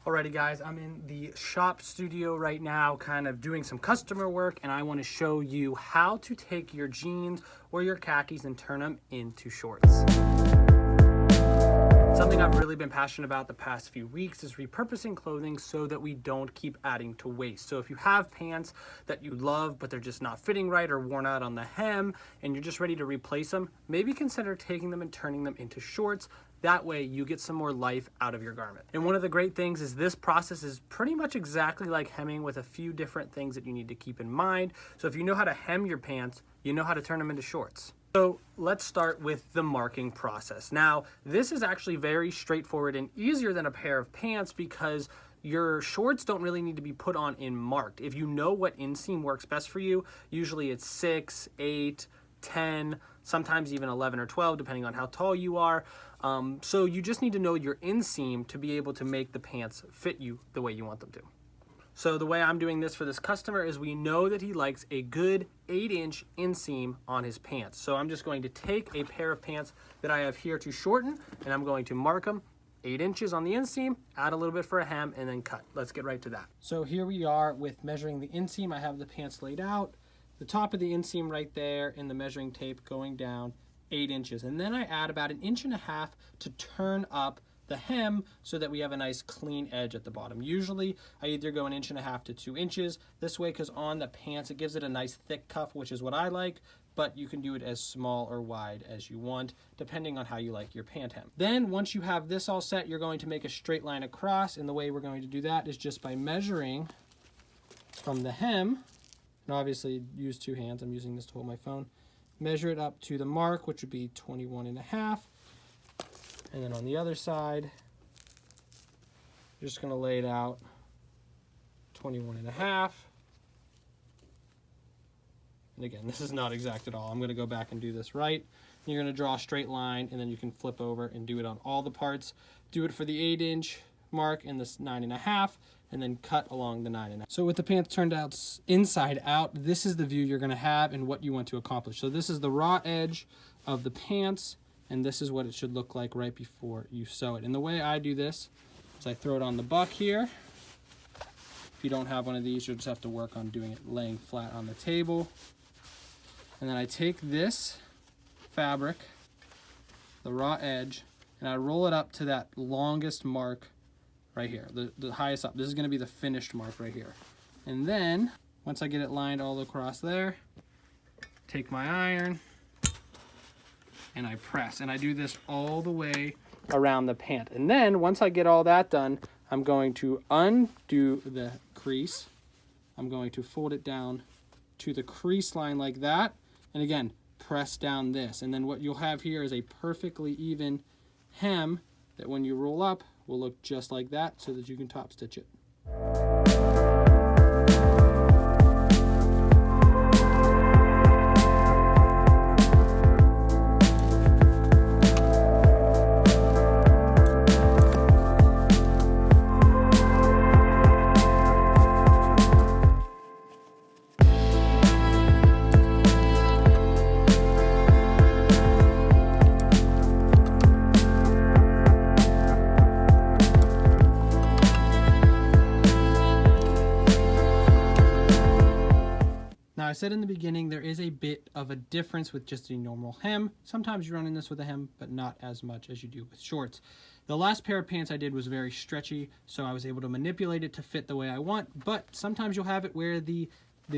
Alrighty guys, I'm in the shop studio right now, kind of doing some customer work, and I want to show you how to take your jeans or your khakis and turn them into shorts. Something I've really been passionate about the past few weeks is repurposing clothing so that we don't keep adding to waste. So if you have pants that you love but they're just not fitting right or worn out on the hem and you're just ready to replace them, maybe consider taking them and turning them into shorts. That way you get some more life out of your garment. And one of the great things is this process is pretty much exactly like hemming, with a few different things that you need to keep in mind. So if you know how to hem your pants, you know how to turn them into shorts. So let's start with the marking process. Now, this is actually very straightforward and easier than a pair of pants because your shorts don't really need to be put on and marked. If you know what inseam works best for you, usually it's 6, 8, 10, sometimes even 11 or 12, depending on how tall you are. So you just need to know your inseam to be able to make the pants fit you the way you want them to. So the way I'm doing this for this customer is we know that he likes a good 8-inch inseam on his pants. So I'm just going to take a pair of pants that I have here to shorten, and I'm going to mark them 8 inches on the inseam, add a little bit for a hem, and then cut. Let's get right to that. So here we are with measuring the inseam. I have the pants laid out, the top of the inseam right there, and the measuring tape going down 8 inches. And then I add about 1.5 inches to turn up the hem so that we have a nice clean edge at the bottom. Usually I either go 1.5 inches to 2 inches this way, because on the pants it gives it a nice thick cuff, which is what I like, but you can do it as small or wide as you want depending on how you like your pant hem. Then once you have this all set, you're going to make a straight line across, and the way we're going to do that is just by measuring from the hem, and obviously use 2 hands, I'm using this to hold my phone, measure it up to the mark, which would be 21.5. And then on the other side, you're just gonna lay it out 21.5. And again, this is not exact at all. I'm gonna go back and do this right. You're gonna draw a straight line, and then you can flip over and do it on all the parts. Do it for the 8-inch mark and this 9.5, and then cut along the 9.5. So with the pants turned out inside out, this is the view you're gonna have and what you want to accomplish. So this is the raw edge of the pants, and this is what it should look like right before you sew it. And the way I do this is I throw it on the buck here. If you don't have one of these, you'll just have to work on doing it laying flat on the table. And then I take this fabric, the raw edge, and I roll it up to that longest mark right here, the highest up. This is gonna be the finished mark right here. And then, once I get it lined all across there, take my iron, and I press, and I do this all the way around the pant. And then once I get all that done, I'm going to undo the crease. I'm going to fold it down to the crease line like that, and again, press down this. And then what you'll have here is a perfectly even hem that when you roll up will look just like that, so that you can top stitch it. Now, I said in the beginning, there is a bit of a difference with just a normal hem. Sometimes you run in this with a hem, but not as much as you do with shorts. The last pair of pants I did was very stretchy, so I was able to manipulate it to fit the way I want, but sometimes you'll have it where the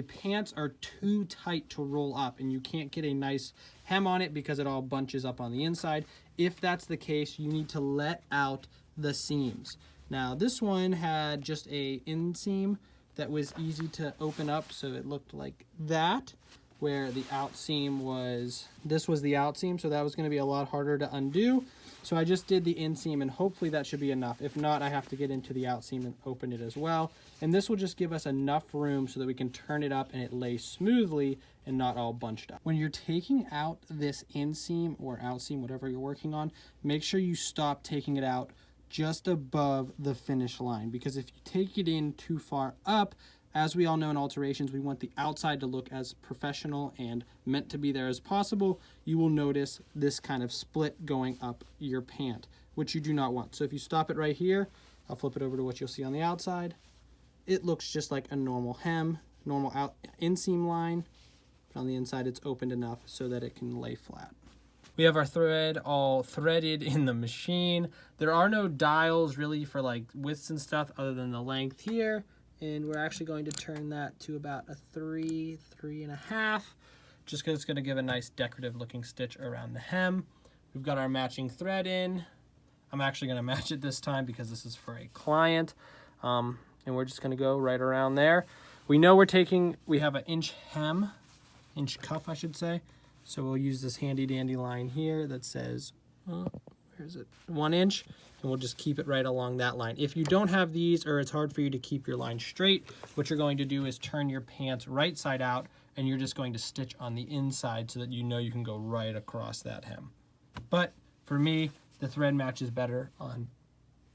pants are too tight to roll up and you can't get a nice hem on it because it all bunches up on the inside. If that's the case, you need to let out the seams. Now, this one had just a inseam that was easy to open up, so it looked like that, where the outseam was, this was the outseam, so that was going to be a lot harder to undo. So I just did the inseam, and hopefully that should be enough. If not, I have to get into the outseam and open it as well. And this will just give us enough room so that we can turn it up and it lays smoothly and not all bunched up. When you're taking out this inseam or outseam, whatever you're working on, make sure you stop taking it out just above the finish line, because if you take it in too far up, as we all know in alterations, we want the outside to look as professional and meant to be there as possible. You will notice this kind of split going up your pant, which you do not want. So if you stop it right here, I'll flip it over to what you'll see on the outside. It looks just like a normal hem, normal inseam line. But on the inside, it's opened enough so that it can lay flat. We have our thread all threaded in the machine. There are no dials really for like widths and stuff other than the length here. And we're actually going to turn that to about a 3.5, just because it's going to give a nice decorative looking stitch around the hem. We've got our matching thread in. I'm actually going to match it this time because this is for a client. And we're just going to go right around there. We know we have an inch cuff, I should say. So we'll use this handy dandy line here that says, where is it? 1 inch. And we'll just keep it right along that line. If you don't have these, or it's hard for you to keep your line straight, what you're going to do is turn your pants right side out, and you're just going to stitch on the inside so that you know you can go right across that hem. But for me, the thread matches better on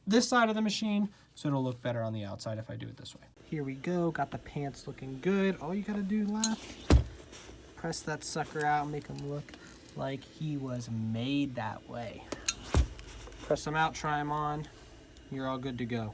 this side of the machine, so it'll look better on the outside if I do it this way. Here we go, got the pants looking good. All you gotta do left, press that sucker out and make him look like he was made that way. Press them out, try them on, you're all good to go.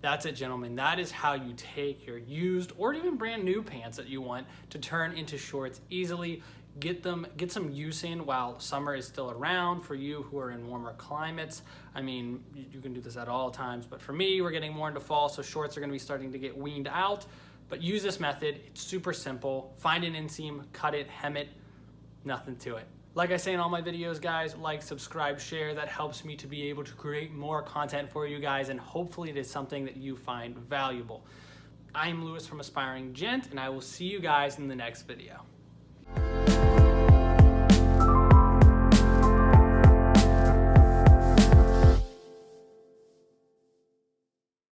That's it, gentlemen. That is how you take your used or even brand new pants that you want to turn into shorts easily. Get some use in while summer is still around for you who are in warmer climates. I mean, you can do this at all times, but for me, we're getting more into fall, so shorts are gonna be starting to get weaned out. But use this method, it's super simple. Find an inseam, cut it, hem it, nothing to it. Like I say in all my videos, guys, like, subscribe, share. That helps me to be able to create more content for you guys, and hopefully it is something that you find valuable. I'm Lewis from Aspiring Gent, and I will see you guys in the next video.